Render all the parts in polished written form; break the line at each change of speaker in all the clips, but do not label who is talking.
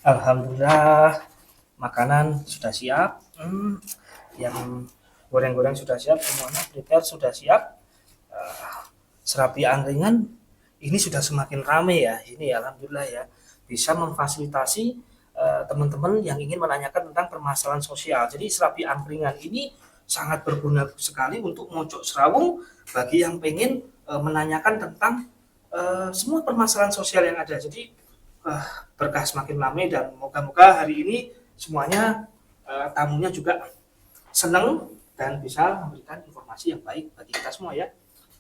Alhamdulillah, makanan sudah siap. Yang goreng-goreng sudah siap, semuanya prepare sudah siap. Serabi angkringan ini sudah semakin ramai ya. Ini ya, alhamdulillah ya, bisa memfasilitasi teman-teman yang ingin menanyakan tentang permasalahan sosial. Jadi serabi angkringan ini sangat berguna sekali untuk mojok serawung bagi yang pengen menanyakan tentang semua permasalahan sosial yang ada. Jadi berkah semakin ramai dan moga-moga hari ini semuanya tamunya juga senang dan bisa memberikan informasi yang baik bagi kita semua ya.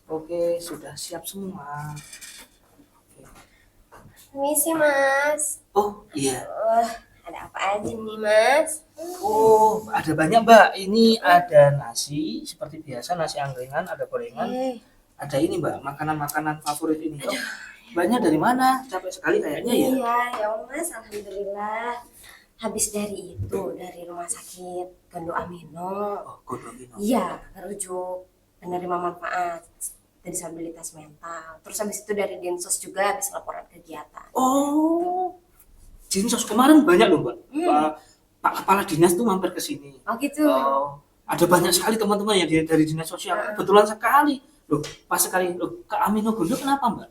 Oke, sudah siap semua.
Misi Mas.
Oh iya.
Ada apa aja nih Mas?
Oh, ada banyak Mbak. Ini ada nasi seperti biasa, nasi angkringan, ada gorengan,
Eh,
ada ini Mbak, makanan-makanan favorit ini. Oh, banyak dari mana? Capek sekali kayaknya ya.
iya ya Mas, alhamdulillah. Habis dari itu, dari rumah sakit Gando Amino.
Oh, Godongino.
Iya, merujuk penerima manfaat disabilitas mental. Terus habis itu dari Dinsos juga habis laporan kegiatan.
Oh, Jinsos kemarin banyak loh Mbak.
Hmm.
Pak Kepala Dinas tuh mampir ke sini.
Oh gitu.
Oh, ada banyak sekali teman-teman yang dari dinas sosial.
Heeh.
Kebetulan sekali. Loh, pas sekali. Loh, ke Amino Gondo kenapa Mbak?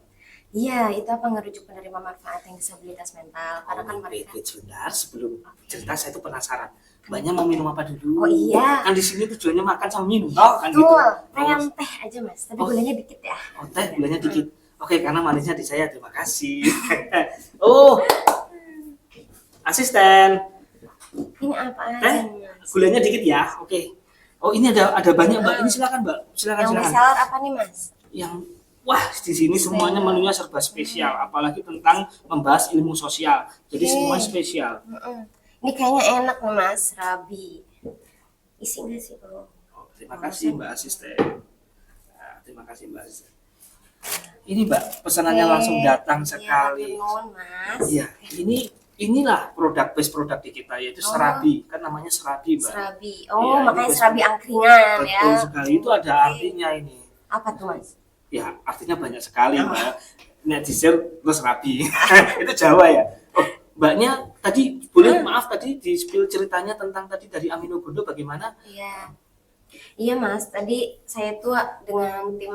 Iya, itu apa ngerujuk penerima manfaat yang disabilitas mental. Karena kan
Oh,
mereka.
wait, sebentar. Sebelum
Oke.
cerita saya tuh penasaran. Mbaknya mau minum apa dulu?
Oh iya.
Kan di sini tujuannya makan sama minum. Oh, kan gitu.
Betul,
Oh,
ayam teh aja Mas, tapi
oh,
gulanya dikit ya.
oh, teh gulanya dikit. Oke, karena manisnya di saya. Terima kasih. Oh, asisten.
Ini apa
Teh,
aja nih Mas?
gulanya dikit ya. Oke. Oh, ini ada banyak Mbak. Ini silakan Mbak. Silakan
Yang best
silakan.
seller apa nih Mas?
Yang wah, di sini semuanya menunya serba spesial, apalagi tentang membahas ilmu sosial. Jadi semua
Oke.
spesial.
Ini kayaknya enak nih Mas, Rabi. Isi nggak sih kalau
Oh, terima kasih Mbak Asisten. Nah, terima kasih Mbak Asisten. Ini Mbak, pesanannya langsung datang
Iya,
sekali.
nuhun Mas.
Iya, inilah produk base produk di kita yaitu
Oh,
serabi. Kan namanya serabi, Mbak.
Serabi.
Iya,
Oh,
ini
makanya
base
Serabi angkringan ya.
betul sekali. Itu ada
Oke.
artinya ini.
Apa tuh Mas?
Ya, artinya banyak sekali,
Oh,
Mbak. Netizen terus rabi. Itu Jawa ya. Oh, Mbaknya tadi boleh maaf tadi di spill ceritanya tentang tadi dari Amino Gondo bagaimana?
iya. Iya Mas, tadi saya tuh dengan tim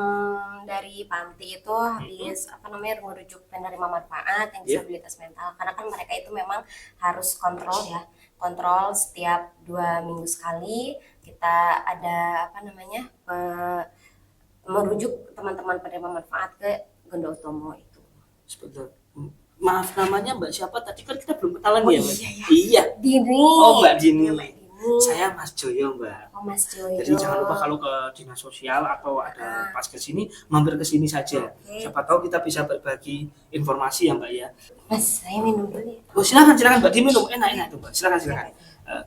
dari Panti itu habis apa namanya merujuk penerima manfaat yang
Iya.
disabilitas mental karena kan mereka itu memang harus kontrol ya, kontrol setiap 2 minggu sekali kita ada apa namanya merujuk teman-teman penerima manfaat ke Gondo Utomo itu.
Sebentar. Maaf namanya Mbak siapa tadi kan kita belum kenalan
Oh
ya, Mbak?
iya ya,
Iya.
Dini.
Oh, Mbak Dini.
Iya, Mbak Dini.
Saya Mas Joyo, Mbak.
Oh Mas
Jadi
Joyo.
jangan lupa kalau ke dinas sosial atau ada
Ah,
pas ke sini mampir ke sini saja.
oke.
Siapa tahu kita bisa berbagi informasi ya, Mbak ya.
Mas, saya minum dulu ya.
Oh, silakan silakan Mbak diminum. Enak-enak tuh, Mbak. Silakan silakan. Eh,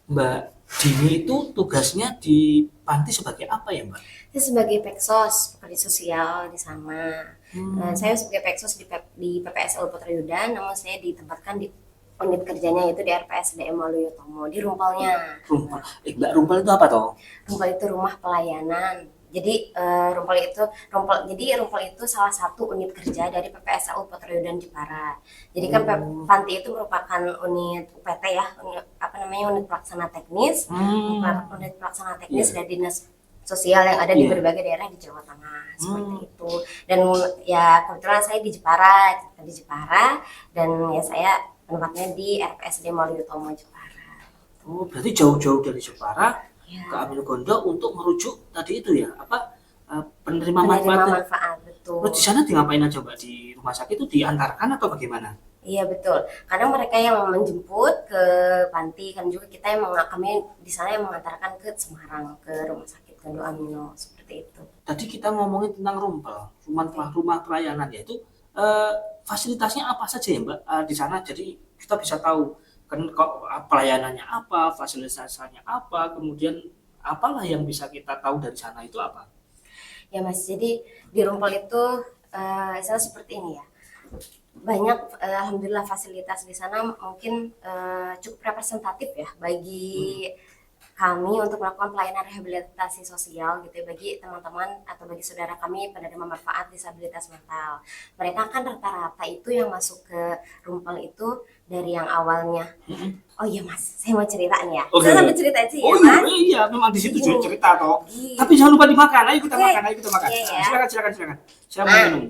Mbak Dini itu tugasnya di panti sebagai apa ya, Mbak?
Saya sebagai Peksos, pekerja sosial di sana. Saya sebagai Peksos di PPSL Putra Yudan, namun saya ditempatkan di unit kerjanya yaitu di RPSDM Waluyotomo di Rumpelnya.
Rumpel. Mbak Rumpel itu apa toh?
Rumpel itu rumah pelayanan. Jadi Rumpel itu salah satu unit kerja dari PPSL Putra Yudan Jepara. Jadi kan Panti itu merupakan unit UPT ya, apa namanya unit pelaksana teknis,
Hmm.
unit pelaksana teknis
Iya.
dari dinas sosial yang ada di
Iya.
berbagai daerah di Jawa Tengah seperti itu. Dan ya kebetulan saya di Jepara dan ya saya tempatnya di RPSD Waluyotomo Jepara.
Oh, berarti jauh-jauh dari Jepara ke
Ya,
Amino Gondo untuk merujuk tadi itu ya, apa penerima
penerima
manfaat.
manfaat
Oh, di
betul.
sana di ngapain aja, Mbak? Di rumah sakit itu diantarkan atau bagaimana?
Iya betul. Kadang mereka yang menjemput ke panti kan juga kita yang kami di sana yang mengantarkan ke Semarang ke rumah sakit Gando Amino seperti itu.
Tadi kita ngomongin tentang rumpel, rumah pelayanan ya itu eh, fasilitasnya apa saja ya Mbak di sana? Jadi kita bisa tahu kan kok pelayanannya apa, fasilitasnya apa, kemudian apalah yang bisa kita tahu dari sana itu apa?
Ya Mas, jadi di Rumpel itu saya seperti ini ya. Banyak alhamdulillah fasilitas di sana mungkin cukup representatif ya bagi kami untuk melakukan pelayanan rehabilitasi sosial gitu ya, bagi teman-teman atau bagi saudara kami penerima manfaat disabilitas mental. Mereka kan rata-rata itu yang masuk ke Rumpel itu dari yang awalnya. Oh iya Mas, saya mau cerita nih ya.
Oke.
Saya sambil cerita aja ya
Oh
Mas.
iya, memang di situ juga
Begini.
cerita toh.
Iya.
Tapi jangan lupa dimakan. Ayo kita
Oke.
makan, ayo kita makan.
Iya,
Nah,
ya.
silakan. Siapa
Nah,
minum?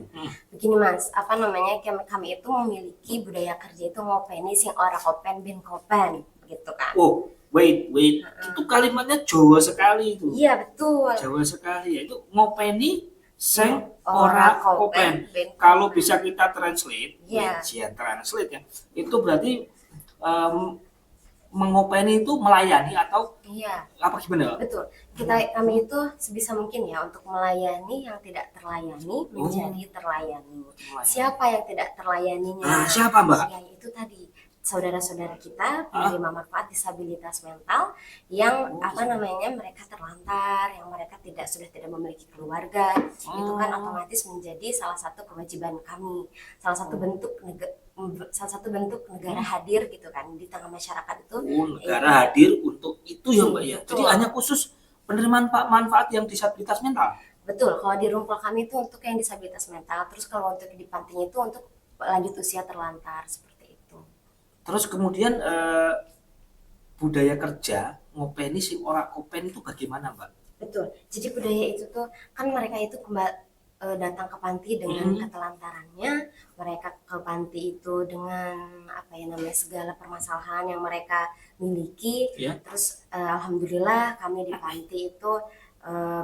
begini Mas, apa namanya, kami itu memiliki budaya kerja itu ngopeni sing ora kopen ben kopen gitu kan.
Oh, wait. Itu kalimatnya Jawa sekali itu.
Iya betul.
Jawa sekali ya. Itu ngopeni sing
Ora
ora
kopen,
kopen.
ben
Kalau
kopen.
bisa kita translate,
Iya.
translate ya. Itu berarti mengopeni itu melayani atau
Iya,
apa gimana?
betul. Kami itu sebisa mungkin ya untuk melayani yang tidak terlayani menjadi terlayani.
Melayani.
Siapa yang tidak terlayaninya?
Nah, siapa, Mbak?
Ya itu tadi saudara-saudara kita penerima manfaat disabilitas mental yang apa namanya, mereka terlantar, yang mereka sudah tidak memiliki keluarga. Itu kan otomatis menjadi salah satu kewajiban kami, salah satu bentuk negara hadir gitu kan di tengah masyarakat itu.
Negara hadir untuk itu ya Mbak ya.
Betul.
Jadi hanya khusus penerimaan manfaat yang disabilitas mental.
Betul, kalau di Rumpel kami itu untuk yang disabilitas mental, terus kalau untuk di pantinya itu untuk lanjut usia terlantar seperti itu.
Terus kemudian budaya kerja ngopeni sing ora kopen itu bagaimana Mbak?
Betul. Jadi budaya itu tuh kan mereka itu datang ke panti dengan ketelantarannya, mereka ke panti itu dengan apa ya namanya, segala permasalahan yang mereka miliki.
Ya.
Terus alhamdulillah kami di panti itu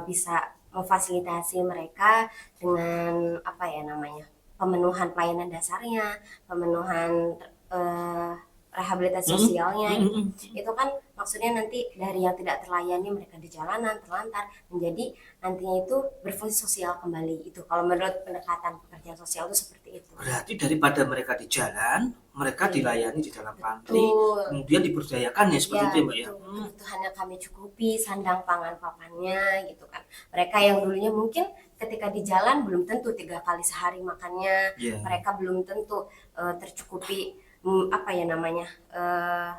bisa memfasilitasi mereka dengan apa ya namanya, pemenuhan pelayanan dasarnya, pemenuhan rehabilitasi sosialnya gitu. Itu kan maksudnya nanti dari yang tidak terlayani mereka di jalanan terlantar menjadi nantinya itu berfungsi sosial kembali. Itu kalau menurut pendekatan pekerjaan sosial itu seperti itu.
Berarti daripada mereka di jalan, mereka dilayani di dalam panti,
Betul.
kemudian diberdayakan ya seperti itu ya Mbak ya.
betul. Kebutuhannya kami cukupi, sandang pangan papannya gitu kan. Mereka yang dulunya mungkin ketika di jalan belum tentu 3 kali sehari makannya, mereka belum tentu tercukupi apa ya namanya,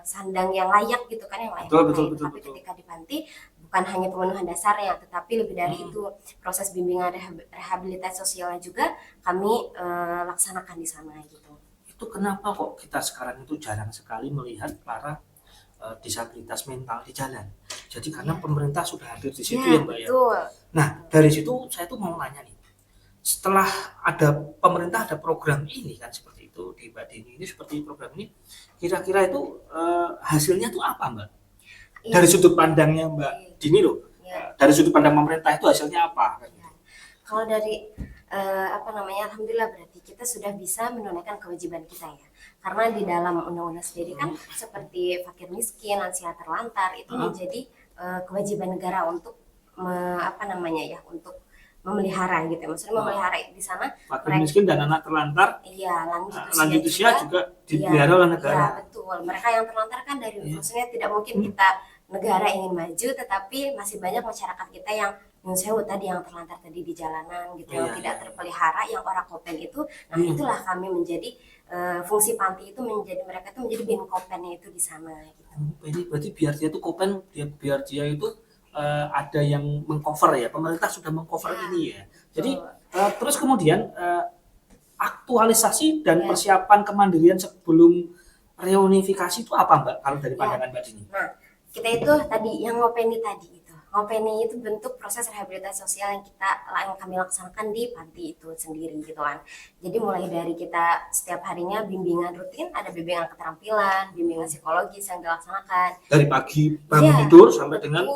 sandang yang layak gitu kan, yang layak
Betul.
tapi ketika di panti bukan hanya pemenuhan dasarnya tetapi lebih dari itu proses bimbingan rehabilitasi sosialnya juga kami laksanakan di sana gitu.
Itu kenapa kok kita sekarang itu jarang sekali melihat para disabilitas mental di jalan? Jadi karena pemerintah sudah hadir di situ ya Mbak ya.
Betul.
Nah dari situ saya tuh mau nanya nih, setelah ada pemerintah ada program ini kan seperti itu di Mbak Dini ini seperti program ini, kira-kira itu hasilnya tuh apa Mbak? Dari sudut pandangnya Mbak Dini loh, dari sudut pandang pemerintah itu hasilnya apa?
Kalau dari apa namanya, alhamdulillah berarti kita sudah bisa menunaikan kewajiban kita ya. Karena di dalam undang-undang sendiri kan seperti fakir miskin, lansia terlantar itu menjadi kewajiban negara untuk apa namanya ya, untuk memelihara gitu ya. Maksudnya memelihara di sana
fakir miskin dan anak terlantar.
Iya,
lanjut usia juga dipelihara oleh negara.
Iya, betul. Mereka yang terlantar kan dari maksudnya tidak mungkin kita negara ingin maju tetapi masih banyak masyarakat kita yang sewu tadi yang terlantar tadi di jalanan gitu, yang tidak terpelihara, yang orang kopen itu. Nah, itulah kami menjadi fungsi panti itu menjadi mereka itu menjadi bin kopennya itu di sana gitu.
Ini berarti biar dia itu kopen, biar dia itu ada yang mengcover ya, pemerintah sudah mengcover ini ya. Jadi terus kemudian aktualisasi dan persiapan kemandirian sebelum reunifikasi itu apa Mbak kalau dari pandangan Mbak Dini?
Nah, kita itu tadi yang ngopeni tadi itu. Ngopeni itu bentuk proses rehabilitasi sosial yang kami laksanakan di panti itu sendiri gitu kan. Jadi mulai dari kita setiap harinya bimbingan rutin, ada bimbingan keterampilan, bimbingan psikologis yang dilaksanakan.
Dari pagi bangun tidur sampai dengan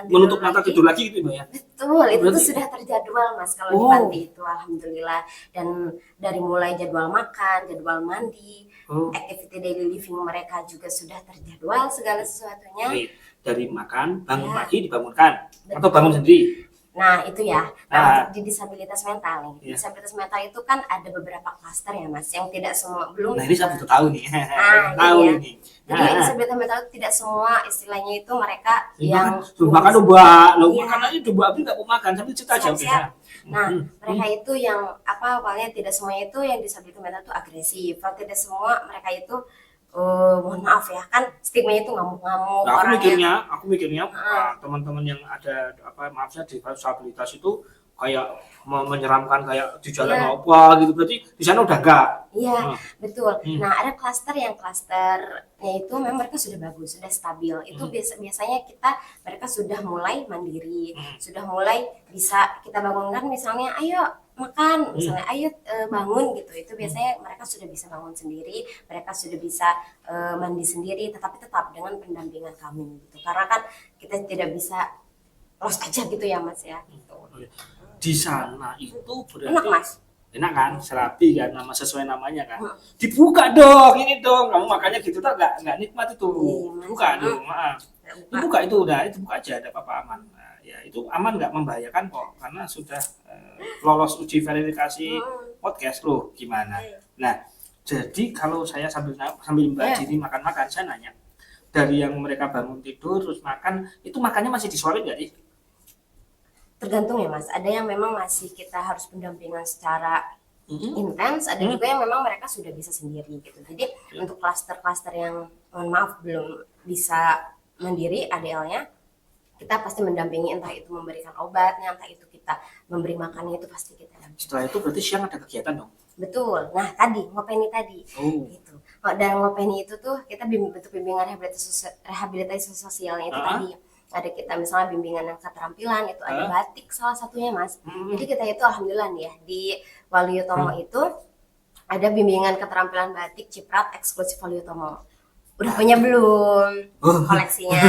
menutup mata tidur lagi gitu Mbak ya?
Betul, itu tuh sudah terjadwal Mas kalau di panti itu, alhamdulillah. Dan dari mulai jadwal makan, jadwal mandi, activity daily living mereka juga sudah terjadwal segala sesuatunya.
Dari makan, bangun pagi dibangunkan, atau bangun sendiri.
Nah itu ya, untuk di disabilitas mental nih. Disabilitas mental itu kan ada beberapa klaster ya Mas, yang tidak semua belum.
Nah ini saya butuh tahu nih.
Tahu ini. Jadi disabilitas mental itu tidak semua istilahnya itu mereka yang
makan domba, makanannya domba tapi nggak mau makan, tapi cerita aja.
Nah mereka itu yang apa awalnya tidak semuanya itu yang disabilitas mental itu agresif, tidak semua mereka itu mohon maaf ya, kan stigmanya itu ngamuk-ngamuk
Nah,
orangnya.
aku mikirnya teman-teman yang ada maaf saya disabilitas itu kayak menyeramkan kayak di jalan
Iya.
apa gitu. Berarti di sana udah enggak.
Iya,
Nah,
betul.
hmm,
Nah, ada klasternya itu memang mereka sudah bagus, sudah stabil. Itu
hmm,
biasanya mereka sudah mulai mandiri,
hmm,
sudah mulai bisa kita bangunkan misalnya, ayo makan,
hmm,
misalnya ayo bangun gitu. Itu
hmm.
biasanya mereka sudah bisa bangun sendiri, mereka sudah bisa mandi sendiri, tetapi tetap dengan pendampingan kami gitu. Karena kan kita tidak bisa los aja gitu ya, Mas ya. Gitu.
Di sana itu
Enak,
berarti
Mas.
enak kan, serabi kan, nama sesuai namanya kan. Dibuka dong, ini dong. Kamu makanya gitu tuh nggak nikmat itu.
Iya, Mas.
Buka dong, maaf. Dibuka itu udah, itu buka aja, ada apa-apa aman. Nah, ya itu aman nggak membahayakan kok, karena sudah lolos uji verifikasi podcast loh, gimana. Nah, jadi kalau saya sambil Mbak Jiri makan-makan, saya nanya, dari yang mereka bangun tidur terus makan, itu makannya masih disuapin nggak sih?
Tergantung ya Mas, ada yang memang masih kita harus pendampingan secara
Mm-mm.
intens, ada juga yang memang mereka sudah bisa sendiri gitu. Jadi untuk klaster-klaster yang mohon maaf belum bisa mandiri ADL-nya, kita pasti mendampingi, entah itu memberikan obatnya, entah itu kita memberi makannya, itu pasti kita dampingi.
Setelah itu berarti siang ada kegiatan dong?
Betul. Nah, tadi ngopeni tadi
Oh.
gitu. Oh, dan ngopeni itu tuh kita bentuk bimbingan rehabilitasi sosialnya itu tadi. Ada kita misalnya bimbingan yang keterampilan itu ada batik salah satunya Mas. Jadi kita itu alhamdulillah nih ya di Waluyotomo itu ada bimbingan keterampilan batik Ciprat eksklusif Waluyotomo. Udah punya belum koleksinya?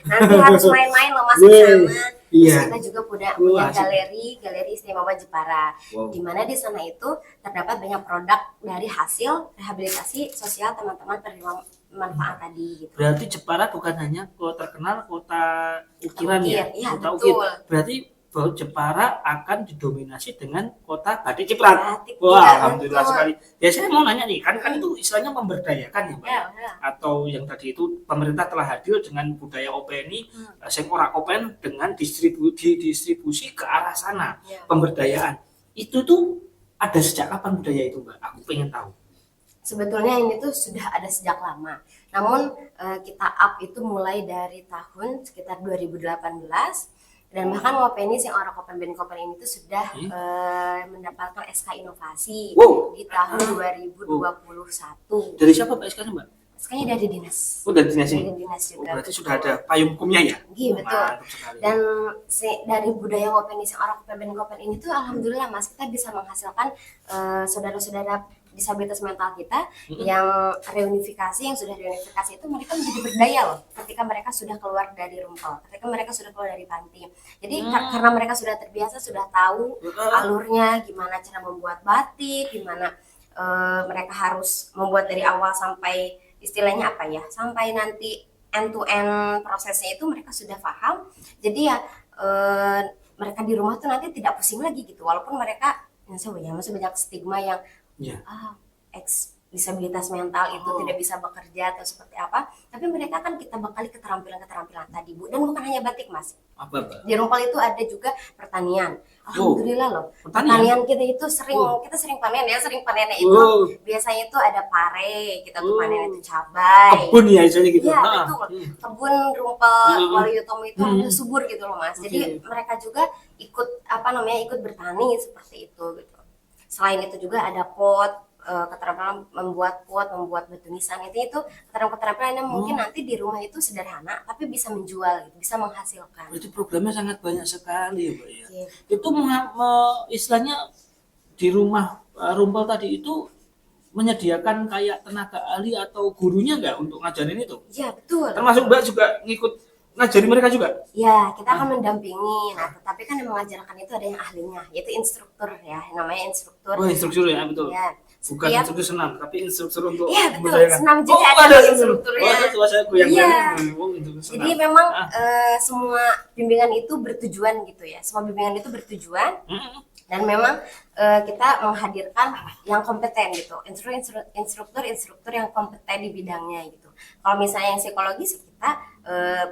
Nanti harus main-main loh Mas ke sana. Terus kita juga punya galeri istimewa Jepara.
Wow.
Di mana di sana itu terdapat banyak produk dari hasil rehabilitasi sosial teman-teman penerima manfaat tadi gitu.
Berarti Jepara bukan hanya terkenal kota ukiran ya,
Iya,
kota
betul.
ukir. Berarti bahwa Jepara akan didominasi dengan kota batik Ciprat.
Batik,
Wah,
iya,
alhamdulillah
betul.
sekali. Ya saya mau nanya nih, kan itu istilahnya memberdayakan ya, Mbak.
Ya,
Ya?
ya.
Atau yang tadi itu pemerintah telah hadir dengan budaya openi, sing ora open dengan distribusi ke arah sana,
Ya.
pemberdayaan. Itu tuh ada sejak kapan budaya itu, Mbak? Aku pengen tahu.
Sebetulnya ini tuh sudah ada sejak lama. Namun kita up itu mulai dari tahun sekitar 2018 dan bahkan Wapeni yang orang Kopen Ben Kopen ini tuh sudah mendapatkan SK inovasi di tahun 2021.
Dari siapa Mbak SK-nya, Mbak?
SK-nya dari dinas.
Oh, dari dinas
Dari
ini.
dinas
Oh,
juga.
berarti sudah ada payung hukumnya ya?
Iya, betul.
Mantap sekali.
Dan dari budaya Kopen yang orang Kopen Ben Kopen ini tuh alhamdulillah Mas kita bisa menghasilkan saudara-saudara disabilitas mental kita yang yang sudah reunifikasi itu mereka menjadi berdaya loh ketika mereka sudah keluar dari rumpel, ketika mereka sudah keluar dari panti. Jadi karena mereka sudah terbiasa, sudah tahu alurnya, gimana cara membuat batik, gimana mereka harus membuat dari awal sampai istilahnya apa ya, sampai nanti end to end prosesnya itu mereka sudah paham. Jadi ya mereka di rumah tuh nanti tidak pusing lagi gitu, walaupun mereka masih banyak stigma yang disabilitas mental itu tidak bisa bekerja atau seperti apa, tapi mereka kan kita bekali keterampilan-keterampilan tadi Bu, dan bukan hanya batik Mas.
Apa, Mbak?
Di Rumpel itu ada juga pertanian. Alhamdulillah loh.
Pertanian
kita itu kita sering panen ya, panennya itu biasanya itu ada pare, kita tuh panen itu cabai.
Kebun ya istilahnya gitu.
Iya, betul. Kebun Rumpel Waluyotomo itu udah subur gitu loh Mas. Jadi mereka juga ikut bertani seperti itu gitu. Selain itu juga ada pot, keterampilan membuat pot, membuat batu nisan. Itu keterampilan yang mungkin nanti di rumah itu sederhana tapi bisa menjual gitu, bisa menghasilkan.
Itu programnya sangat banyak sekali ya, Mbak ya.
Iya.
Itu istilahnya di rumah Rumpel tadi itu menyediakan kayak tenaga ahli atau gurunya nggak untuk ngajarin itu?
Iya, betul.
Termasuk Mbak juga ngikut ngajari mereka juga?
Ya, kita akan mendampingi. Nah, tetapi kan yang mengajarkan itu ada yang ahlinya, yaitu instruktur ya, namanya instruktur.
Oh, instruktur ya, betul.
Ya,
Bukan instruktur senam, tapi instruktur untuk
iya betul, senam juga
ada
instrukturnya.
Oh, itu saya goyang
Jadi memang semua bimbingan itu bertujuan gitu ya. Semua bimbingan itu bertujuan dan memang kita menghadirkan yang kompeten gitu, instruktur yang kompeten di bidangnya gitu. Kalau misalnya yang psikologis kita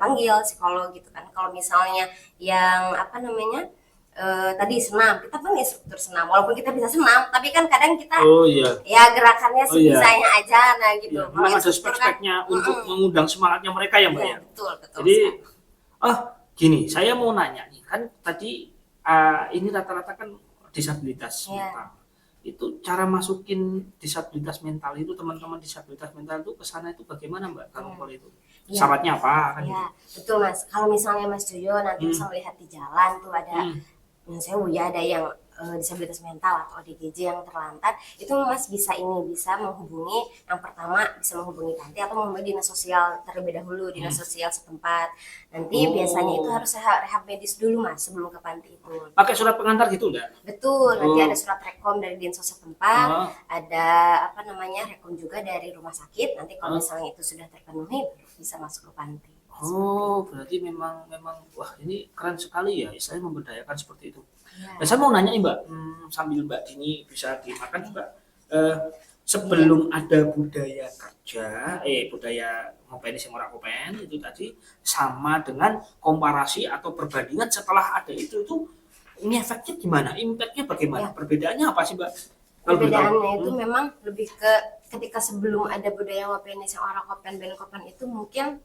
panggil psikolog gitu kan. Kalau misalnya yang tadi senam, kita pun instruktur senam, walaupun kita bisa senam, tapi kan kadang kita
Oh iya.
ya gerakannya
Oh iya.
sebisanya aja, nah gitu.
Iya,
Kalau
memang ada
instruktur kan,
spek-speknya untuk mengundang semangatnya mereka ya, Mbak
iya
ya.
betul betul
Jadi,
sekali.
gini, saya mau nanya nih, kan tadi ini rata-rata kan disabilitas
Iya.
mental. Itu cara masukin disabilitas mental itu, teman-teman disabilitas mental itu ke sana itu bagaimana, Mbak? Kalau itu
Iya.
syaratnya apa kan gitu?
Iya, betul Mas. Kalau misalnya Mas Joyo nanti bisa melihat di jalan tuh ada, saya ya ada yang disabilitas mental atau ODGJ yang terlantar, itu Mas bisa bisa menghubungi, yang pertama bisa menghubungi panti atau menghubungi dinas sosial terlebih dahulu, dinas sosial setempat. Nanti biasanya itu harus rehab medis dulu Mas sebelum ke panti itu.
Pakai surat pengantar gitu enggak?
Betul, nanti ada surat rekom dari dinas setempat,
Oh.
ada apa namanya rekom juga dari rumah sakit. Nanti kalau misalnya itu sudah terpenuhi, baru bisa masuk ke panti.
Oh, berarti memang wah ini keren sekali ya, istilahnya memberdayakan seperti itu.
Ya.
Nah, saya mau nanya nih Mbak, sambil Mbak Dini bisa dimakan Mbak, sebelum ada budaya kerja, budaya ngopen sing ora kopen itu tadi, sama dengan komparasi atau perbandingan setelah ada itu ini efeknya gimana? Impact-nya bagaimana?
Ya.
Perbedaannya apa sih Mbak? Kalau boleh tahu?
Perbedaannya itu memang lebih ke ketika sebelum ada budaya ngopenis yang orang kopen ben kopen itu mungkin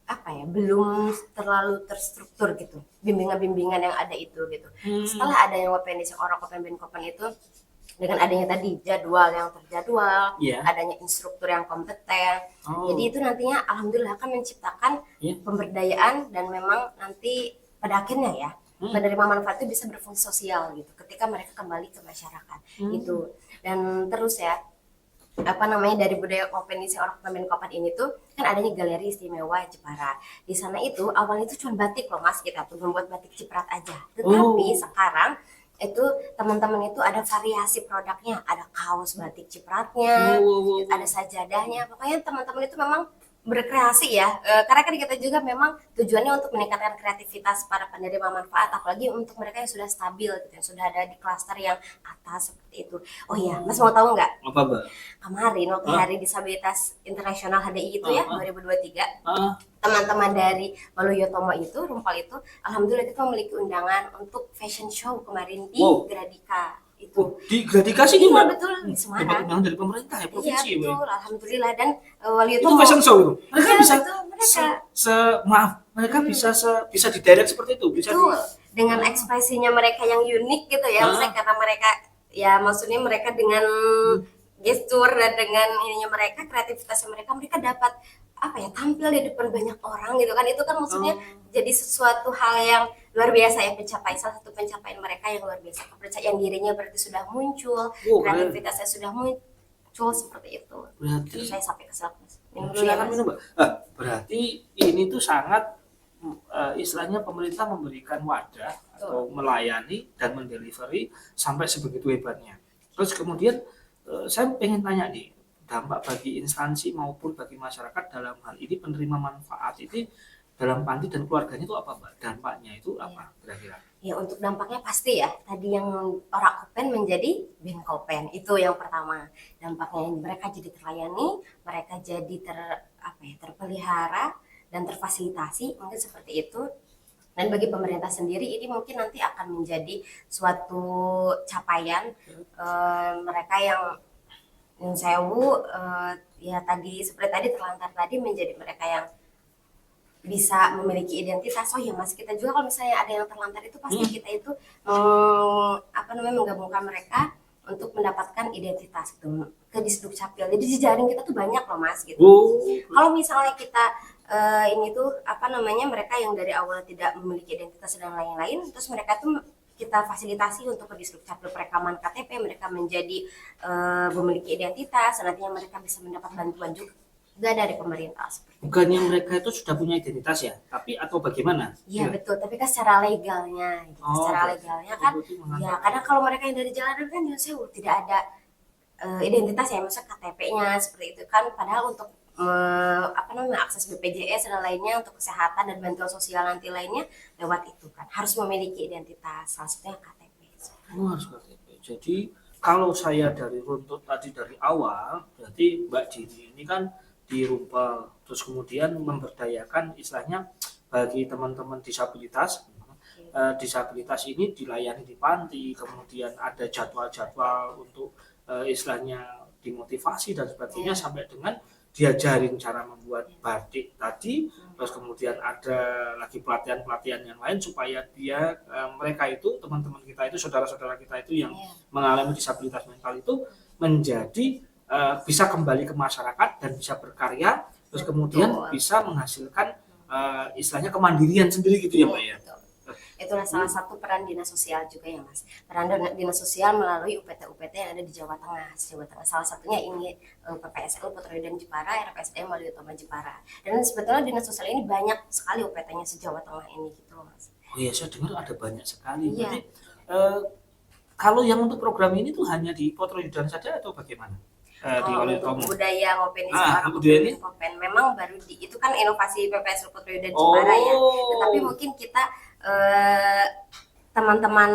apa ya, belum terlalu terstruktur gitu bimbingan-bimbingan yang ada itu gitu. Setelah ada yang ngopenis yang orang kopen ben kopen itu, dengan adanya tadi jadwal yang terjadwal,
Iya.
adanya instruktur yang kompeten, jadi itu nantinya alhamdulillah akan menciptakan pemberdayaan dan memang nanti pada akhirnya ya penerima manfaat itu bisa berfungsi sosial gitu ketika mereka kembali ke masyarakat gitu. Dan terus ya apa namanya, dari budaya kompenisi orang pemain kopan ini tuh kan adanya galeri istimewa Jepara. Di sana itu awalnya itu cuma batik loh Mas, kita tuh membuat batik ciprat aja. Tetapi sekarang itu teman-teman itu ada variasi produknya, ada kaos batik cipratnya, ada sajadahnya. Pokoknya teman-teman itu memang berkreasi ya, karena kan kita juga memang tujuannya untuk meningkatkan kreativitas para penerima manfaat, apalagi untuk mereka yang sudah stabil gitu, yang sudah ada di klaster yang atas seperti itu. Oh iya, Mas mau tahu nggak?
Apa Mbak?
Kemarin waktu Hari Disabilitas Internasional HDI itu ya 2023, teman-teman dari Waluyotomo itu, Rumpal itu, alhamdulillah kita memiliki undangan untuk fashion show kemarin di Gradika itu.
Di Gradika sih
Iya
Mbak?
betul, di
Dapat
Semarang.
undangan dari pemerintah ya,
Iya
provinsi ya Mbak?
betul, alhamdulillah. Dan
Itu
Waluyotomo
fashion show itu. Mereka
iya,
bisa
betul, mereka
maaf, mereka bisa didirect seperti itu, bisa
betul dengan ekspresinya mereka yang unik gitu ya, maksudnya karena mereka ya maksudnya mereka dengan gestur dan dengan ininya mereka, kreativitasnya mereka dapat apa ya, tampil di depan banyak orang gitu kan, itu kan maksudnya jadi sesuatu hal yang luar biasa ya, salah satu pencapaian mereka yang luar biasa, kepercayaan dirinya berarti sudah muncul, kreativitasnya sudah muncul seperti itu.
Berarti
Terus saya sampai ke minum dulu ya
silakan
Mas.
minum Mbak. Berarti ini tuh sangat istilahnya pemerintah memberikan wadah atau melayani dan mendelivery sampai sebegitu hebatnya. Terus kemudian saya pengen tanya nih, dampak bagi instansi maupun bagi masyarakat dalam hal ini penerima manfaat itu dalam panti dan keluarganya itu apa Mbak? Dampaknya itu apa kira-kira?
Ya untuk dampaknya pasti ya, tadi yang orang kopen menjadi ben kopen, itu yang pertama. Dampaknya mereka jadi terlayani, mereka jadi terpelihara dan terfasilitasi, mungkin seperti itu. Dan bagi pemerintah sendiri ini mungkin nanti akan menjadi suatu capaian mereka yang sewu ya tadi seperti tadi terlantar tadi menjadi mereka yang bisa memiliki identitas. Oh ya Mas, kita juga kalau misalnya ada yang terlantar itu pasti kita itu menggabungkan mereka untuk mendapatkan identitas gitu ke Disduk Capil. Jadi jejaring kita tuh banyak loh Mas gitu. Kalau misalnya kita ini tuh mereka yang dari awal tidak memiliki identitas dan lain-lain, terus mereka tuh kita fasilitasi untuk ke Disduk Capil perekaman KTP, mereka menjadi memiliki identitas, nantinya mereka bisa mendapat bantuan juga dari pemerintah.
Bukannya mereka itu sudah punya identitas ya, tapi atau bagaimana?
Iya betul, tapi kan secara legalnya, gitu. Secara legalnya kan, ya kadang kalau mereka yang dari jalanan kan tidak ada identitas ya, maksudnya KTP-nya seperti itu kan, padahal untuk akses BPJS dan lainnya untuk kesehatan dan bantuan sosial nanti lainnya lewat itu kan harus memiliki identitas, salah satunya KTP.
Harus KTP. Jadi kalau saya dari runtut tadi dari awal, berarti Mbak Dini ini kan di Rumpel, terus kemudian memberdayakan istilahnya bagi teman-teman disabilitas disabilitas ini dilayani di panti, kemudian ada jadwal-jadwal untuk istilahnya dimotivasi dan sebagainya, sampai dengan diajarin cara membuat batik tadi, terus kemudian ada lagi pelatihan-pelatihan yang lain supaya mereka itu, teman-teman kita itu, saudara-saudara kita itu yang mengalami disabilitas mental itu menjadi bisa kembali ke masyarakat dan bisa berkarya, terus kemudian bisa menghasilkan istilahnya kemandirian sendiri gitu ya Mbak ya.
Itulah salah satu peran dinas sosial juga ya Mas. Peran dinas sosial melalui UPT-UPT yang ada di Jawa Tengah. Salah satunya ini PPSL Putra Yudan Jepara, RPSDM Waluyotomo Jepara. Dan sebetulnya dinas sosial ini banyak sekali UPT-nya se-Jawa Tengah ini gitu Mas.
Oh iya, saya dengar ada banyak sekali.
Iya.
Berarti kalau yang untuk program ini tuh hanya di Putra Yudan saja atau bagaimana? Di Waluyotomo.
Untuk budaya Ngopeni sekarang Kopen memang baru itu kan inovasi PPSL Putra Yudan Jepara ya. Tetapi mungkin kita teman-teman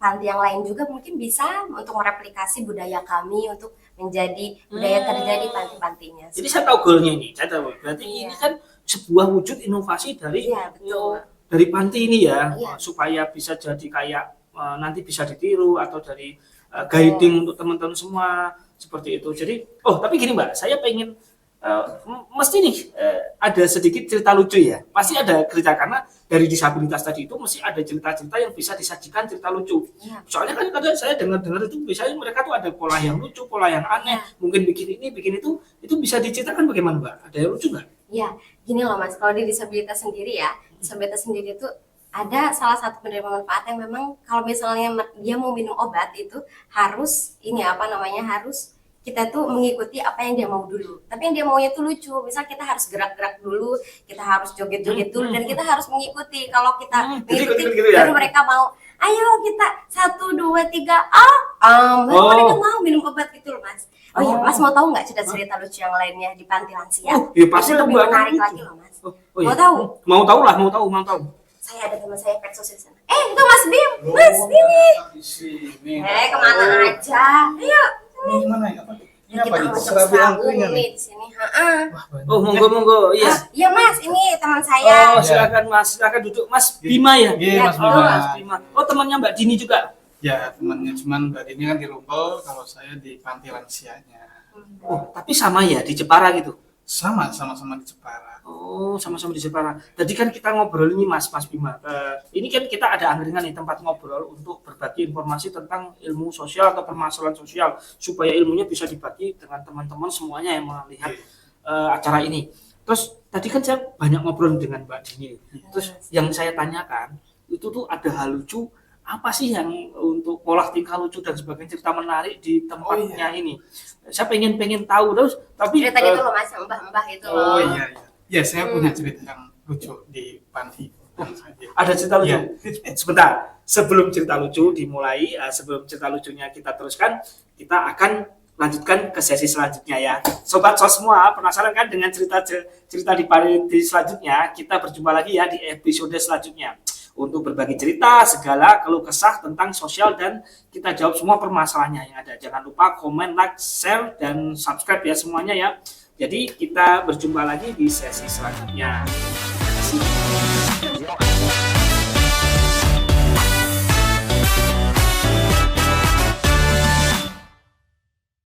panti yang lain juga mungkin bisa untuk mereplikasi budaya kami untuk menjadi budaya kerja di panti-pantinya.
Jadi saya tahu goalnya ini, saya tahu. Berarti ini kan sebuah wujud inovasi dari dari panti ini ya, supaya bisa jadi kayak nanti bisa ditiru atau dari guiding untuk teman-teman semua seperti itu. Jadi, tapi gini Mbak, saya pengen mesti nih ada sedikit cerita lucu ya, pasti ada cerita, karena dari disabilitas tadi itu mesti ada cerita-cerita yang bisa disajikan, cerita lucu. Soalnya kan kadang saya dengar-dengar itu biasanya mereka tuh ada pola yang lucu, pola yang aneh, mungkin bikin ini, bikin itu bisa diceritakan bagaimana Mbak? Ada yang lucu nggak?
Iya, gini loh Mas, kalau di disabilitas sendiri ya, disabilitas sendiri itu ada salah satu penerima manfaat yang memang kalau misalnya dia mau minum obat itu harus harus kita tuh mengikuti apa yang dia mau dulu. Tapi yang dia maunya tuh lucu. Misal kita harus gerak-gerak dulu, kita harus joget-joget dulu, dan kita harus mengikuti. Kalau kita mengikuti, baru mereka mau, ayo kita 1, 2, 3, baru mereka mau minum obat gitu loh Mas. Oh iya, Mas mau tahu nggak cerita lucu yang lainnya di panti lansia?
Iya pasti
lebih menarik lagi loh Mas. Mau tahu?
Mau tahu.
Saya ada teman saya peksos di sana. Itu Mas Bim, Mas ini. Kemana aja? Ayo.
Ini mana ya? Ini apa
Kita
nih?
mau
Serabi angkringan
nih
nih.
di sini.
Monggo. Iya.
Iya Mas, ini teman saya.
Silakan Mas, silakan duduk. Mas Bima ya?
Iya, Mas Bima.
Mas Bima. Temannya Mbak Dini juga?
Ya, temannya, cuman Mbak Dini kan di Rumpel, kalau saya di panti lansianya.
Tapi sama ya, di Jepara gitu?
Sama-sama di Jepara.
Sama-sama di Jepara. Tadi kan kita ngobrol ini Mas Bima. Ini kan kita ada angkringan nih, tempat ngobrol untuk berbagi informasi tentang ilmu sosial atau permasalahan sosial, supaya ilmunya bisa dibagi dengan teman-teman semuanya yang melihat acara ini. Terus tadi kan saya banyak ngobrol dengan Mbak Dini. Terus yang saya tanyakan itu tuh ada hal lucu, apa sih yang untuk pola tingkah lucu dan sebagainya, cerita menarik di tempatnya ini. Saya pengen tahu terus, tapi
Cerita gitu loh Mas, mbah-mbah itu loh.
Iya, saya punya cerita yang lucu di panti.
Ada cerita lucu? Sebentar, sebelum cerita lucu dimulai, sebelum cerita lucunya kita teruskan, kita akan lanjutkan ke sesi selanjutnya ya. Sobat Sos semua, penasaran kan dengan cerita di panti selanjutnya? Kita berjumpa lagi ya di episode selanjutnya untuk berbagi cerita, segala keluh kesah tentang sosial, dan kita jawab semua permasalahannya yang ada. Jangan lupa komen, like, share, dan subscribe ya semuanya ya. Jadi kita berjumpa lagi di sesi selanjutnya. Terima kasih.